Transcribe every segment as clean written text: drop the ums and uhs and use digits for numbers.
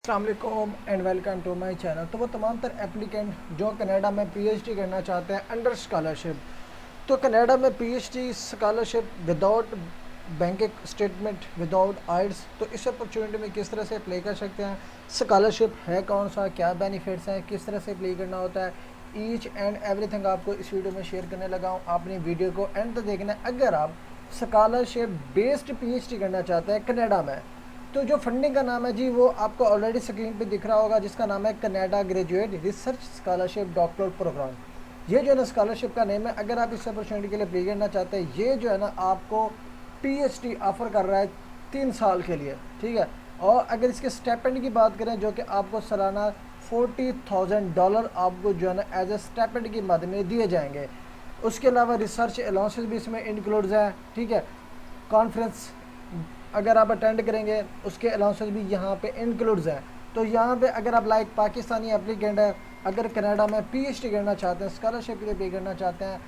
अस्सलाम and welcome to my channel. तो वो तमाम तर एप्लीकेंट जो कनाडा में पीएचडी करना चाहते हैं अंडर स्कॉलरशिप, तो कनाडा में PhD scholarship without bank statement, without IELTS, तो इस अपॉर्चुनिटी में किस तरह से अप्लाई कर सकते हैं, स्कॉलरशिप है कौन सा, क्या बेनिफिट्स हैं, किस तरह से अप्लाई करना होता है, ईच एंड एवरीथिंग आपको इस वीडियो में शेयर करने लगा हूँ। आपने वीडियो को एंड तक देखना है। अगर आप स्कॉलरशिप बेस्ड पीएचडी करना चाहते हैं कनाडा में, तो जो फंडिंग का नाम है जी वो आपको ऑलरेडी स्क्रीन पे दिख रहा होगा, जिसका नाम है Canada graduate research scholarship doctoral programme. ये जो है ना स्कॉलरशिप का नेम है। अगर आप इस अपॉर्चुनिटी के लिए अप्लाई करना चाहते हैं, ये जो है ना आपको पीएचडी ऑफर कर रहा है 3 साल के लिए, ठीक है। और अगर इसके स्टेपेंड की बात करें, जो कि आपको सालाना $40,000 आपको जो है ना एज ए स्टेपेंड की मद में दिए जाएंगे। उसके अलावा रिसर्च अलाउंसेस भी इसमें इंक्लूड्स हैं, ठीक है। कॉन्फ्रेंस अगर आप अटेंड करेंगे उसके अलाउंसेस भी यहाँ पे इंक्लूड्स हैं। तो यहाँ पे अगर आप लाइक पाकिस्तानी एप्लीकेंट है, अगर कनाडा में पीएचडी करना चाहते हैं, स्कॉलरशिप के लिए पे करना चाहते हैं,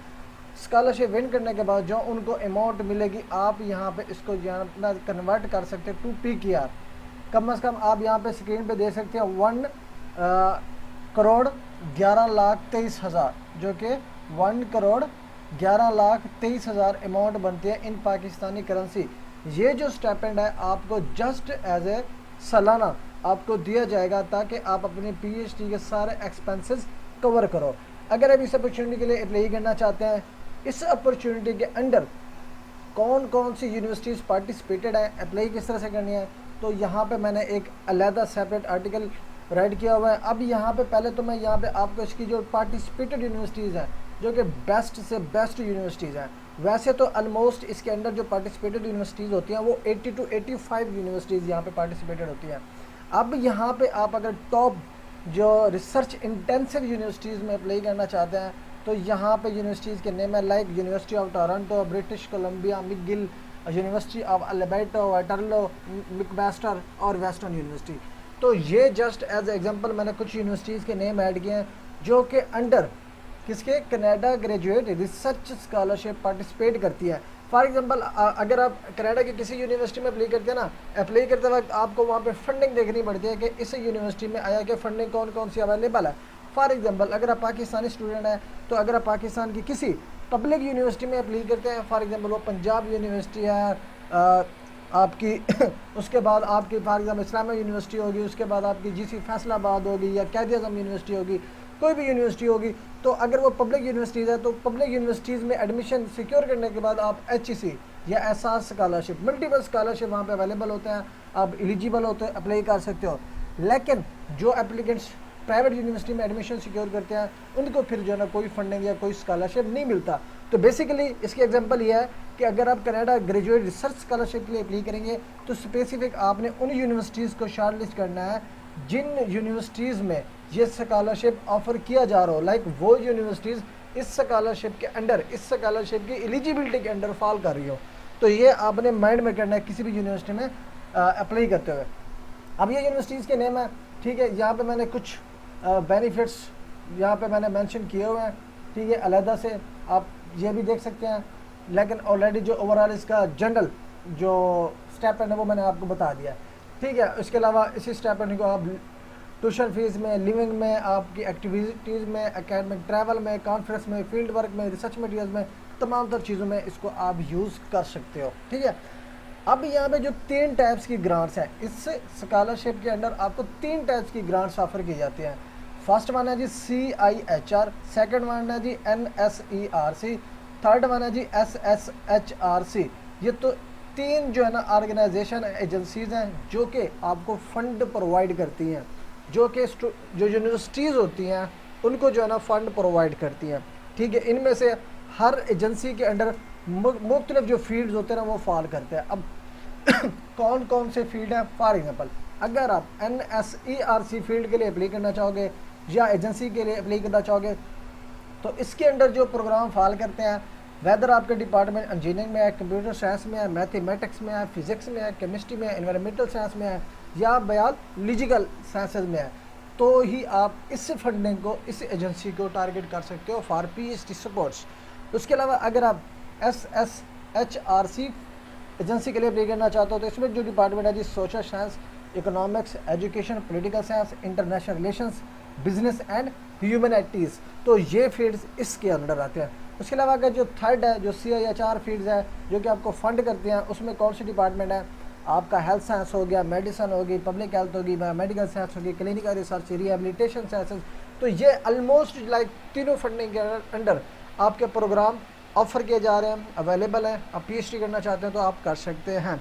स्कॉलरशिप विन करने के बाद जो उनको अमाउंट मिलेगी, आप यहाँ पे इसको यहाँ कन्वर्ट कर सकते हैं टू PKR। कम से कम आप यहाँ पे स्क्रीन पे देख सकते हैं 1,11,23,000, जो कि 1,11,23,000 अमाउंट बनती है इन पाकिस्तानी करेंसी। ये जो स्टेपेंड है आपको जस्ट एज ए सालाना आपको दिया जाएगा, ताकि आप अपनी पीएचडी के सारे एक्सपेंसेस कवर करो। अगर आप इस अपॉर्चुनिटी के लिए अप्लाई करना चाहते हैं, इस अपॉर्चुनिटी के अंडर कौन कौन सी यूनिवर्सिटीज़ पार्टिसिपेटेड है, अप्लाई किस तरह से करनी है, तो यहाँ पे मैंने एक अलहदा सेपरेट आर्टिकल राइट किया हुआ है। अब यहाँ पे पहले तो मैं यहाँ पे आपको इसकी जो पार्टिसिपेटेड यूनिवर्सिटीज़ हैं, जो कि बेस्ट से बेस्ट यूनिवर्सिटीज़ हैं, वैसे तो ऑलमोस्ट इसके अंदर जो पार्टिसिपेटेड यूनिवर्सिटीज़ होती हैं वो 80 to 85 यूनिवर्सिटीज़ यहाँ पे पार्टिसिपेटेड होती हैं। अब यहाँ पे आप अगर टॉप जो रिसर्च इंटेंसिव यूनिवर्सिटीज़ में अप्लाई करना चाहते हैं, तो यहाँ पे यूनिवर्सिटीज़ के नेम है like university of Toronto, British Columbia, McGill, university of Alberta, Waterloo, McMaster और वेस्टर्न यूनिवर्सिटी। तो ये जस्ट एज एग्जांपल मैंने कुछ यूनिवर्सिटीज़ के नेम ऐड किए हैं जो कि अंडर किसके Canada graduate research scholarship participate करती है। फॉर एग्जांपल अगर आप कनाडा की किसी यूनिवर्सिटी में अप्लाई करते हैं ना, अप्लाई करते वक्त आपको वहाँ पे फंडिंग देखनी पड़ती है कि इस यूनिवर्सिटी में आया कि फंडिंग कौन कौन सी अवेलेबल है। फॉर एग्जांपल अगर आप पाकिस्तानी स्टूडेंट हैं, तो अगर आप पाकिस्तान की किसी पब्लिक यूनिवर्सिटी में अप्लाई करते हैं, फॉर एग्जाम्पल वो पंजाब यूनिवर्सिटी है आपकी उसके बाद आपकी फॉर एग्जाम्पल इस्लामिया यूनिवर्सिटी होगी, उसके बाद आपकी GC फैसलाबाद होगी या कैद आज़म यूनिवर्सिटी होगी, कोई भी यूनिवर्सिटी होगी, तो अगर वो पब्लिक यूनिवर्सिटीज़ है तो पब्लिक यूनिवर्सिटीज़ में एडमिशन सिक्योर करने के बाद आप HEC या एहसास स्कॉलरशिप, मल्टीपल स्कॉलरशिप वहाँ पे अवेलेबल होते हैं, आप एलिजिबल होते हैं, अप्लाई कर सकते हो। लेकिन जो एप्लीकेंट्स प्राइवेट यूनिवर्सिटी में एडमिशन सिक्योर करते हैं, उनको फिर जो है ना कोई फंडिंग या कोई स्कॉलरशिप नहीं मिलता। तो बेसिकली इसकी एग्जांपल ये है कि अगर आप कनाडा ग्रेजुएट रिसर्च स्कॉलरशिप के लिए अप्लाई करेंगे, तो स्पेसिफिक आपने उन यूनिवर्सिटीज़ को शॉर्टलिस्ट करना है जिन यूनिवर्सिटीज़ में ये स्कॉलरशिप ऑफर किया जा रहा हो, लाइक वो यूनिवर्सिटीज़ इस स्कॉलरशिप के अंडर, इस स्कॉलरशिप की एलिजिबिलिटी के अंडर फॉल कर रही हो। तो ये आपने माइंड में करना है किसी भी यूनिवर्सिटी में अप्लाई करते हुए। अब ये यूनिवर्सिटीज़ के नेम है, ठीक है। यहाँ पे मैंने कुछ बेनिफिट्स यहाँ पे मैंने मेंशन किए हुए हैं, ठीक है, अलहदा से आप ये भी देख सकते हैं। लेकिन ऑलरेडी जो ओवरऑल इसका जनरल जो स्टेपेंड है वो मैंने आपको बता दिया है, ठीक है। इसके अलावा इसी स्टेपेंड को आप ट्यूशन फीस में, लिविंग में, आपकी एक्टिविटीज़ में, एकेडमिक ट्रैवल में, कॉन्फ्रेंस में, फील्ड वर्क में, रिसर्च मटीरियल में, तमाम तर चीज़ों में इसको आप यूज़ कर सकते हो, ठीक है। अब यहाँ पे जो 3 टाइप्स की ग्रांट्स हैं, इस स्कॉलरशिप के अंडर आपको 3 टाइप्स की ग्रांट्स ऑफर की जाती हैं। फर्स्ट वन है जी CIHR, सेकंड वन है जी NSERC, थर्ड वन है जी SSHRC। ये तो 3 जो है ना ऑर्गेनाइजेशन एजेंसीज़ हैं जो कि आपको फंड प्रोवाइड करती हैं, जो कि जो यूनिवर्सिटीज़ होती हैं उनको जो है ना फ़ंड प्रोवाइड करती हैं, ठीक है। इनमें से हर एजेंसी के अंडर मुख्तलिफ जो फील्ड्स होते हैं ना वो फॉल करते हैं। अब कौन कौन से फील्ड हैं, फॉर एग्जांपल अगर आप NSERC फील्ड के लिए अप्लाई करना चाहोगे या एजेंसी के लिए अप्लाई करना चाहोगे, तो इसके अंडर जो प्रोग्राम फॉल करते हैं, वेदर आपके डिपार्टमेंट इंजीनियरिंग में है, कंप्यूटर साइंस में है, मैथमेटिक्स में है, फिजिक्स में है, केमिस्ट्री में है, एनवायरमेंटल साइंस में है या बायोलॉजिकल साइंसेज में है, तो ही आप इस फंडिंग को, इस एजेंसी को टारगेट कर सकते हो फॉर PhD सपोर्ट्स। उसके अलावा अगर आप SSHRC एजेंसी के लिए अप्लाई करना चाहते हो, तो इसमें जो डिपार्टमेंट है जी social science, economics, education, political science, international relations, business and humanities. तो ये फील्ड्स इसके अंडर आते हैं। उसके अलावा अगर जो थर्ड है, जो CIHR फील्ड्स है जो कि आपको फंड करते हैं, उसमें कौन सी डिपार्टमेंट है? आपका हेल्थ साइंस हो गया, मेडिसिन होगी, पब्लिक हेल्थ होगी, मेडिकल साइंस होगी, क्लिनिकल रिसर्च, रिहेबिलिटेशन साइंसेज। तो ये ऑलमोस्ट लाइक तीनों फंडिंग के अंडर आपके प्रोग्राम ऑफर किए जा रहे हैं, अवेलेबल हैं। आप PhD करना चाहते हैं तो आप कर सकते हैं।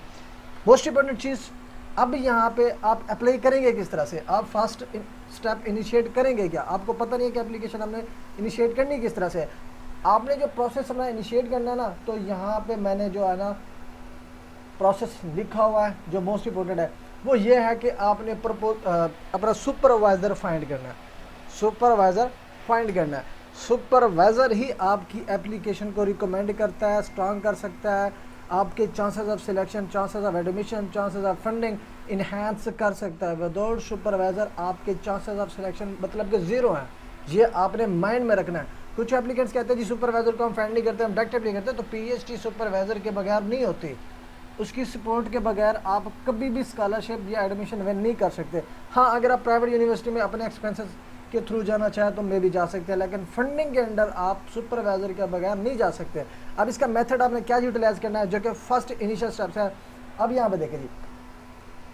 मोस्ट इंपॉर्टेंट चीज़, अब यहाँ पे आप अप्लाई करेंगे किस तरह से? आप फर्स्ट स्टेप इनिशिएट करेंगे क्या? आपको पता नहीं है कि एप्लीकेशन हमने इनिशिएट करनी किस तरह से। आपने जो प्रोसेस अपना इनिशिएट करना है ना, तो यहाँ पे मैंने जो है ना प्रोसेस लिखा हुआ है, जो मोस्ट इंपॉर्टेंट है वो ये है कि आपने अपना सुपरवाइज़र फाइंड करना है। सुपरवाइज़र फाइंड करना है। सुपरवाइज़र ही आपकी एप्लीकेशन को रिकमेंड करता है, स्ट्रॉन्ग कर सकता है, आपके chances of selection, chances of admission, chances of funding enhance कर सकता है। विदाउट सुपरवाइज़र आपके चांसेस ऑफ सिलेक्शन मतलब कि ज़ीरो है। ये आपने माइंड में रखना है। कुछ एप्लीकेंट्स कहते हैं जी सुपरवाइज़र को हम फाइंड नहीं करते, हम डायरेक्ट अप्लाई करते हैं। तो PhD सुपरवाइज़र के बगैर नहीं होती, उसकी सपोर्ट के बगैर आप कभी भी स्कॉलरशिप या एडमिशन विन नहीं कर सकते। हाँ, अगर आप प्राइवेट यूनिवर्सिटी में अपने एक्सपेंसेस के थ्रू जाना चाहें तो मे भी जा सकते हैं, लेकिन फंडिंग के अंडर आप सुपरवाइज़र के बगैर नहीं जा सकते। अब इसका मेथड आपने क्या यूटिलाइज़ करना है, जो कि फर्स्ट इनिशियल स्टेप्स है। अब यहाँ पे देखें जी,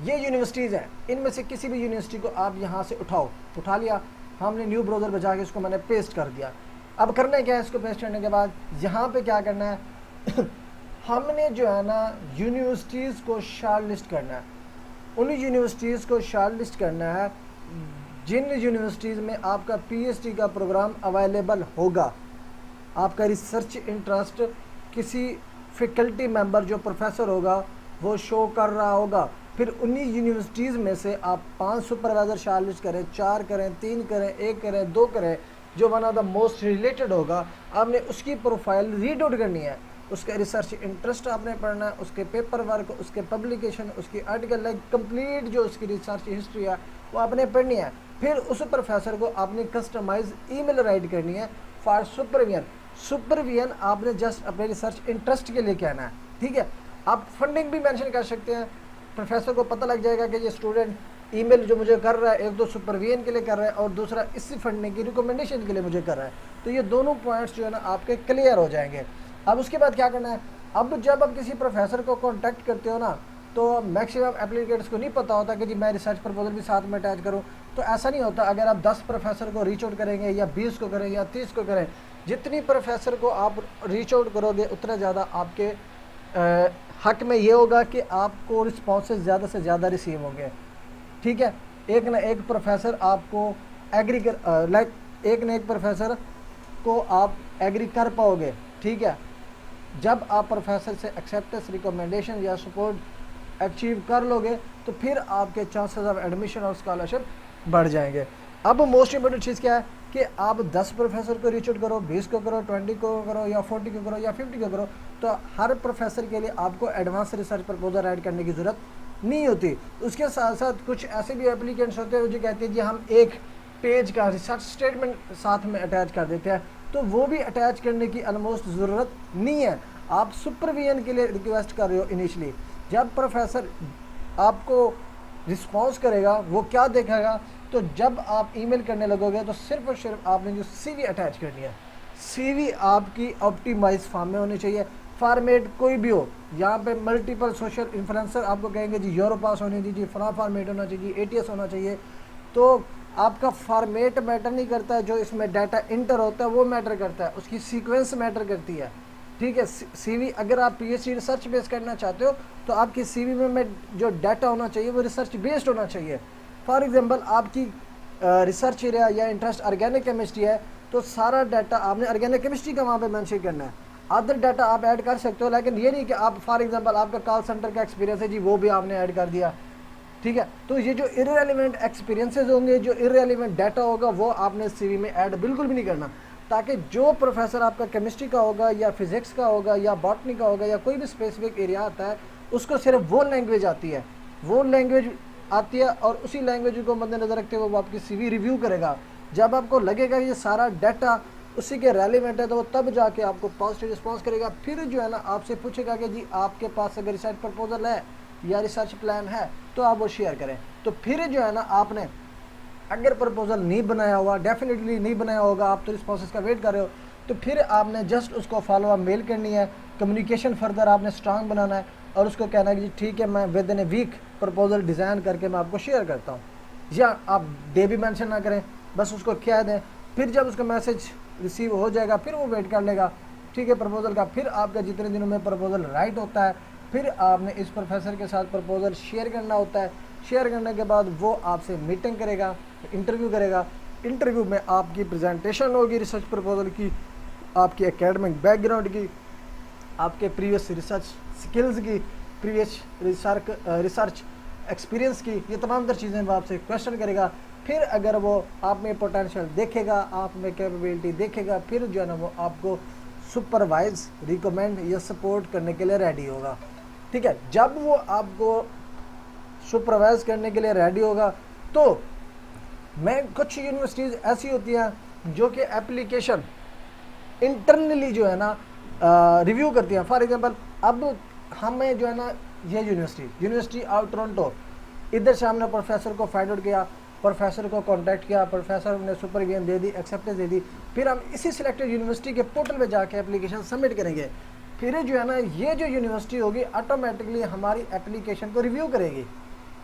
ये यूनिवर्सिटीज़ हैं, इनमें से किसी भी यूनिवर्सिटी को आप यहाँ से उठा लिया। हमने न्यू ब्राउज़र बजा के इसको मैंने पेस्ट कर दिया। अब करना है क्या है? इसको पेस्ट करने के बाद यहाँ पे क्या करना है हमने जो है ना यूनिवर्सिटीज़ को शॉर्ट लिस्ट करना है। उन यूनिवर्सिटीज़ को शॉर्ट लिस्ट करना है जिन यूनिवर्सिटीज़ में आपका PhD का प्रोग्राम अवेलेबल होगा। आपका रिसर्च इंटरेस्ट किसी फैकल्टी मेंबर जो प्रोफेसर होगा वो शो कर रहा होगा। फिर उन्हीं यूनिवर्सिटीज़ में से आप 5 सुपरवाइज़र शॉर्ट लिस्ट करें, 4 करें, 3 करें, 1 करें, 2 करें, जो one of the most related होगा। आपने उसकी प्रोफाइल रीड आउट करनी है, उसका रिसर्च इंटरेस्ट आपने पढ़ना है, उसके पेपर वर्क, उसके पब्लिकेशन, उसकी आर्टिकल, लाइक कंप्लीट जो उसकी रिसर्च हिस्ट्री है वो आपने पढ़नी है। फिर उस प्रोफेसर को आपने कस्टमाइज ईमेल राइट करनी है फॉर सुपरविजन। सुपरविजन आपने जस्ट अपने रिसर्च इंटरेस्ट के लिए कहना है, ठीक है। आप फंडिंग भी मेंशन कर सकते हैं, प्रोफेसर को पता लग जाएगा कि ये स्टूडेंट ईमेल जो मुझे कर रहा है, एक तो सुपरविजन के लिए कर रहा है और दूसरा इसी फंडिंग की रिकमेंडेशन के लिए मुझे कर रहा है। तो ये दोनों पॉइंट्स जो है ना आपके क्लियर हो जाएंगे। अब उसके बाद क्या करना है? अब जब आप किसी प्रोफेसर को कॉन्टैक्ट करते हो ना, तो मैक्सिमम एप्लीकेट्स को नहीं पता होता कि जी मैं रिसर्च प्रपोजल भी साथ में अटैच करूं। तो ऐसा नहीं होता। अगर आप 10 प्रोफेसर को रीच आउट करेंगे या 20 को करें या 30 को करें, जितनी प्रोफेसर को आप रीच आउट करोगे उतना ज़्यादा आपके हक में ये होगा कि आपको रिस्पॉन्सेज ज़्यादा से ज़्यादा रिसीव होंगे, ठीक है। एक ना एक प्रोफेसर आपको एक ना एक प्रोफेसर को आप एग्री कर पाओगे, ठीक है। जब आप प्रोफेसर से एक्सेप्टेंस, रिकमेंडेशन या सपोर्ट अचीव कर लोगे तो फिर आपके चांसेस ऑफ एडमिशन और स्कॉलरशिप बढ़ जाएंगे। अब मोस्ट इंपॉर्टेंट चीज़ क्या है कि आप 10 प्रोफेसर को रीच आउट करो, 20 को करो, 20 को करो या 40 को करो या 50 को करो, तो हर प्रोफेसर के लिए आपको एडवांस रिसर्च प्रपोजल ऐड करने की ज़रूरत नहीं होती। उसके साथ साथ कुछ ऐसे भी एप्लीकेंट्स होते हैं जो कहते हैं जी हम एक पेज का रिसर्च स्टेटमेंट साथ में अटैच कर देते हैं, तो वो भी अटैच करने की ऑलमोस्ट ज़रूरत नहीं है। आप सुपरविजन के लिए रिक्वेस्ट कर रहे हो इनिशियली। जब प्रोफेसर आपको रिस्पॉन्स करेगा वो क्या देखेगा, तो जब आप ईमेल करने लगोगे तो सिर्फ और सिर्फ आपने जो CV अटैच करनी है, CV आपकी ऑप्टिमाइज फॉर्म में होनी चाहिए। फॉर्मेट कोई भी हो, यहाँ पे मल्टीपल सोशल इन्फ्लुएंसर आपको कहेंगे जी यूरोपास होने दीजिए, फला फॉर्मेट होना चाहिए, ATS होना चाहिए। तो आपका फॉर्मेट मैटर नहीं करता है, जो इसमें डाटा इंटर होता है वो मैटर करता है, उसकी सीक्वेंस मैटर करती है, ठीक है। CV अगर आप PhD रिसर्च बेस्ड करना चाहते हो तो आपकी CV में जो डाटा होना चाहिए वो रिसर्च बेस्ड होना चाहिए। फॉर एग्जांपल आपकी रिसर्च एरिया या इंटरेस्ट ऑर्गेनिक केमिस्ट्री है, तो सारा डाटा आपने ऑर्गेनिक केमिस्ट्री का वहाँ पे मेंशन करना है। अदर डाटा आप ऐड कर सकते हो, लेकिन ये नहीं कि आप फॉर एग्जांपल आपका कॉल सेंटर का एक्सपीरियंस है जी वो भी आपने ऐड कर दिया, ठीक है। तो ये जो इररेलेवेंट एक्सपीरियंसेस होंगे, जो इररेलेवेंट डाटा होगा, वो आपने CV में ऐड बिल्कुल भी नहीं करना, ताकि जो प्रोफेसर आपका केमिस्ट्री का होगा या फिज़िक्स का होगा या बॉटनी का होगा या कोई भी स्पेसिफिक एरिया आता है, उसको सिर्फ वो लैंग्वेज आती है, वो लैंग्वेज आती है और उसी लैंग्वेज को मद्देनज़र रखते हुए वो आपकी CV रिव्यू करेगा। जब आपको लगेगा कि ये सारा डाटा उसी के रेलिवेंट है तो वो तब जाके आपको पॉजिटिव रिस्पॉन्स करेगा। फिर जो है ना आपसे पूछेगा कि जी आपके पास अगर रिसर्च प्रपोजल है या रिसर्च प्लान है तो आप वो शेयर करें। तो फिर जो है ना आपने अगर प्रपोजल नहीं बनाया हुआ, डेफिनेटली नहीं बनाया होगा, आप तो रिस्पॉन्सेस का वेट कर रहे हो, तो फिर आपने जस्ट उसको फॉलो अप मेल करनी है, कम्युनिकेशन फर्दर आपने स्ट्रांग बनाना है और उसको कहना है कि जी ठीक है मैं within a week proposal design करके मैं आपको शेयर करता हूँ, या आप डे भी मेंशन ना करें, बस उसको कह दें। फिर जब उसका मैसेज रिसीव हो जाएगा फिर वो वेट कर लेगा, ठीक है, प्रपोजल का। फिर आपका जितने दिनों में प्रपोजल राइट होता है फिर आपने इस प्रोफेसर के साथ प्रपोजल शेयर करना होता है। शेयर करने के बाद वो आपसे मीटिंग करेगा, इंटरव्यू करेगा। इंटरव्यू में आपकी प्रेजेंटेशन होगी रिसर्च प्रपोजल की, आपकी एकेडमिक बैकग्राउंड की, आपके प्रीवियस रिसर्च स्किल्स की, प्रीवियस रिसर्च एक्सपीरियंस की, ये तमाम तर चीज़ें वो आपसे क्वेश्चन करेगा। फिर अगर वो आप में पोटेंशियल देखेगा, आप में कैपेबिलिटी देखेगा, फिर जो है ना वो आपको सुपरवाइज, रिकमेंड या सपोर्ट करने के लिए रेडी होगा, ठीक है। जब वो आपको सुपरवाइज करने के लिए रेडी होगा तो मैं कुछ यूनिवर्सिटीज़ ऐसी होती हैं जो कि एप्लीकेशन इंटरनली जो है ना रिव्यू करती हैं। फॉर एग्जांपल अब हमें जो है ना ये यूनिवर्सिटी ऑफ टोरंटो, इधर से हमने प्रोफेसर को फाइंड आउट किया, प्रोफेसर को कांटेक्ट किया, प्रोफेसर ने सुपरविजन दे दी, एक्सेप्टेंस दे दी, फिर हम इसी सिलेक्टेड यूनिवर्सिटी के पोर्टल पे जाके एप्लीकेशन सबमिट करेंगे। फिर जो है ना ये जो यूनिवर्सिटी होगी ऑटोमेटिकली हमारी एप्लीकेशन को रिव्यू करेगी,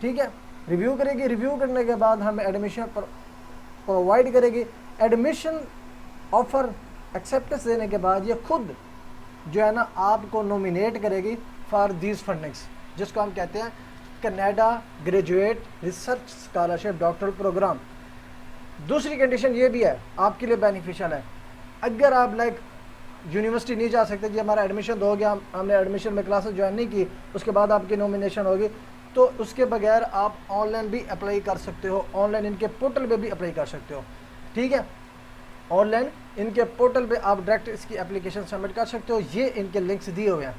ठीक है, रिव्यू करेगी। रिव्यू करने के बाद हमें एडमिशन प्रोवाइड करेगी। एडमिशन ऑफर एक्सेप्टेंस देने के बाद ये खुद जो है ना आपको नॉमिनेट करेगी फॉर दीज फंडिंग्स, जिसको हम कहते हैं Canada graduate research scholarship doctoral programme. दूसरी कंडीशन ये भी है आपके लिए बेनिफिशियल है, अगर आप लाइक यूनिवर्सिटी नहीं जा सकते, जी हमारा एडमिशन हो गया, हमने एडमिशन में क्लासेस ज्वाइन नहीं की, उसके बाद आपकी नॉमिनेशन होगी, तो उसके बगैर आप ऑनलाइन भी अप्लाई कर सकते हो, ऑनलाइन इनके पोर्टल पे भी अप्लाई कर सकते हो, ठीक है। ऑनलाइन इनके पोर्टल पे आप डायरेक्ट इसकी एप्लीकेशन सबमिट कर सकते हो। ये इनके लिंक्स दिए हुए हैं,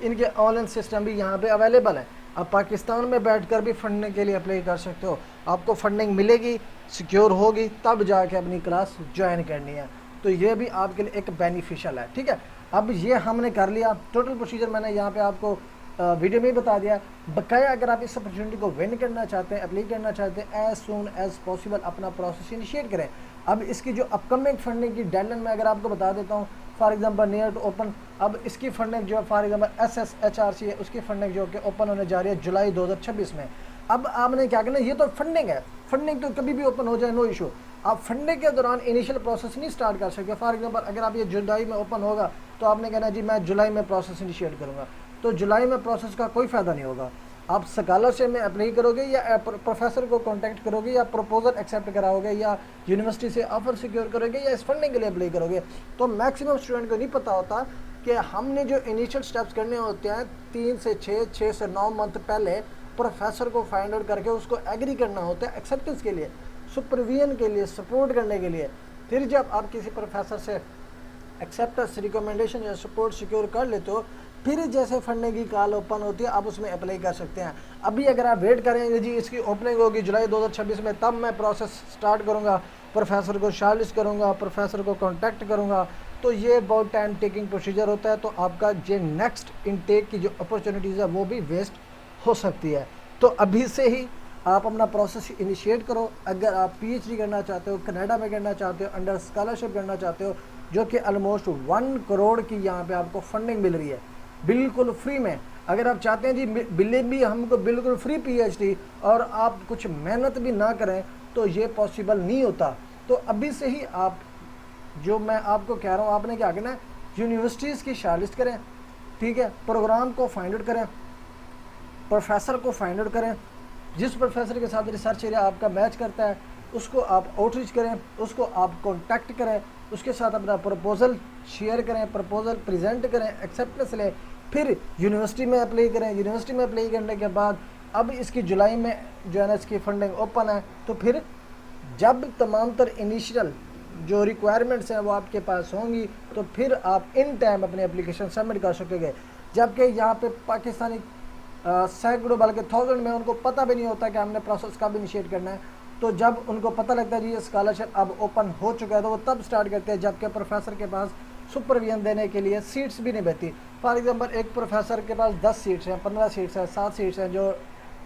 इनके ऑनलाइन सिस्टम भी यहाँ पे अवेलेबल है। आप पाकिस्तान में बैठकर भी फंडिंग के लिए अप्लाई कर सकते हो, आपको फंडिंग मिलेगी, सिक्योर होगी, तब जाके अपनी क्लास ज्वाइन करनी है। तो ये भी आपके लिए एक बेनिफिशियल है, ठीक है। अब ये हमने कर लिया, टोटल प्रोसीजर मैंने यहाँ पे आपको वीडियो में ही बता दिया। बकाया अगर आप इस अपॉर्चुनिटी को विन करना चाहते हैं, अप्लाई करना चाहते हैं, एज सून एज पॉसिबल अपना प्रोसेस इनिशिएट करें। अब इसकी जो अपकमिंग फंडिंग की डेडलाइन मैं अगर आपको बता देता हूँ, for example near to open, अब इसकी फंडिंग जो है फॉर एग्जांपल SSHRC है, उसकी फंडिंग जो कि ओपन होने जा रही है जुलाई 2026 में। अब आपने क्या करना है, ये तो फंडिंग है, फंडिंग तो कभी भी ओपन हो जाए, नो इशू। आप फंडिंग के दौरान इनिशियल प्रोसेस नहीं स्टार्ट कर सकते। फॉर एग्जांपल अगर आप ये जुलाई में ओपन होगा तो आपने कहना जी मैं जुलाई में प्रोसेस इनिशिएट करूँगा, तो जुलाई में प्रोसेस का कोई फ़ायदा नहीं होगा। आप स्कॉलरशिप में अप्लाई करोगे या प्रोफेसर को कांटेक्ट करोगे या प्रपोजल एक्सेप्ट कराओगे या यूनिवर्सिटी से ऑफर सिक्योर करोगे या इस फंडिंग के लिए अप्लाई करोगे। तो मैक्सिमम स्टूडेंट को नहीं पता होता कि हमने जो इनिशियल स्टेप्स करने होते हैं 3 से 6 से 9 मंथ पहले प्रोफेसर को फाइंड आउट करके उसको एग्री करना होता है एक्सेप्टेंस के लिए, सुपरविजन के लिए, सपोर्ट करने के लिए। फिर जब आप किसी प्रोफेसर से एक्सेप्टेंस, रिकमेंडेशन या सपोर्ट सिक्योर कर लेते हो, फिर जैसे फंडिंग की कॉल ओपन होती है आप उसमें अप्लाई कर सकते हैं। अभी अगर आप वेट करेंगे जी इसकी ओपनिंग होगी जुलाई 2026 में, तब मैं प्रोसेस स्टार्ट करूंगा, प्रोफेसर को शॉर्टलिस्ट करूंगा, प्रोफेसर को कांटेक्ट करूंगा, तो ये बहुत टाइम टेकिंग प्रोसीजर होता है। तो आपका जो नेक्स्ट इनटेक की जो अपॉर्चुनिटीज़ है वो भी वेस्ट हो सकती है। तो अभी से ही आप अपना प्रोसेस इनिशिएट करो। अगर आप PhD करना चाहते हो, कनाडा में करना चाहते हो, अंडर स्कॉलरशिप करना चाहते हो, जो कि ऑलमोस्ट 1 करोड़ की यहाँ पे आपको फंडिंग मिल रही है बिल्कुल फ्री में। अगर आप चाहते हैं जी बिल्ले भी हमको बिल्कुल फ्री PhD और आप कुछ मेहनत भी ना करें तो ये पॉसिबल नहीं होता। तो अभी से ही आप, जो मैं आपको कह रहा हूँ, आपने क्या करना है, यूनिवर्सिटीज़ की शॉर्टलिस्ट करें, ठीक है, प्रोग्राम को फाइंड आउट करें, प्रोफेसर को फाइंड आउट करें, जिस प्रोफेसर के साथ रिसर्च एरिया आपका मैच करता है उसको आप आउटरीच करें, उसको आप कॉन्टैक्ट करें, उसके साथ अपना प्रपोजल शेयर करें, प्रपोजल प्रेजेंट करें, एक्सेप्टेंस लें, फिर यूनिवर्सिटी में अप्लाई करें। यूनिवर्सिटी में अप्लाई करने के बाद अब इसकी जुलाई में जो है ना इसकी फंडिंग ओपन है, तो फिर जब तमाम तर इनिशियल जो रिक्वायरमेंट्स हैं वो आपके पास होंगी तो फिर आप इन टाइम अपनी एप्लीकेशन सबमिट कर सकोगे। जबकि यहाँ पे पाकिस्तानी सैकड़ों बल्कि 1000 में उनको पता भी नहीं होता कि हमने प्रोसेस कब इनिशिएट करना है। तो जब उनको पता लगता है जी ये स्कॉलरशिप अब ओपन हो चुका है तो वो तब स्टार्ट करते हैं, जबकि प्रोफेसर के पास सुपरविजन देने के लिए सीट्स भी नहीं बचती। फॉर एग्जांपल एक प्रोफेसर के पास 10 सीट्स हैं, 15 सीट्स हैं, 7 सीट्स हैं जो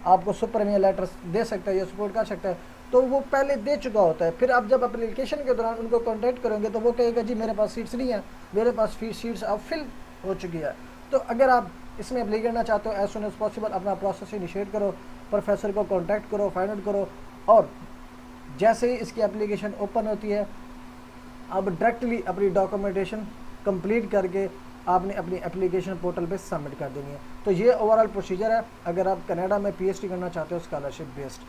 आपको सुपरविजन लेटर्स दे सकता है या सपोर्ट कर सकता है, तो वो पहले दे चुका होता है। फिर आप जब एप्लीकेशन के दौरान उनको कॉन्टैक्ट करेंगे तो वो कहेगा जी मेरे पास सीट्स नहीं है, मेरे पास सीट्स अब फिल हो चुकी है। तो अगर आप इसमें अप्लाई करना चाहते हो एज सुन एज पॉसिबल अपना प्रोसेस इनिशिएट करो, प्रोफेसर को कॉन्टैक्ट करो, फाइंड आउट करो, और जैसे ही इसकी एप्लीकेशन ओपन होती है अब डायरेक्टली अपनी डॉक्यूमेंटेशन कंप्लीट करके आपने अपनी एप्लीकेशन पोर्टल पे सबमिट कर देनी है। तो ये ओवरऑल प्रोसीजर है अगर आप कनाडा में पीएचडी करना चाहते हो स्कॉलरशिप बेस्ड।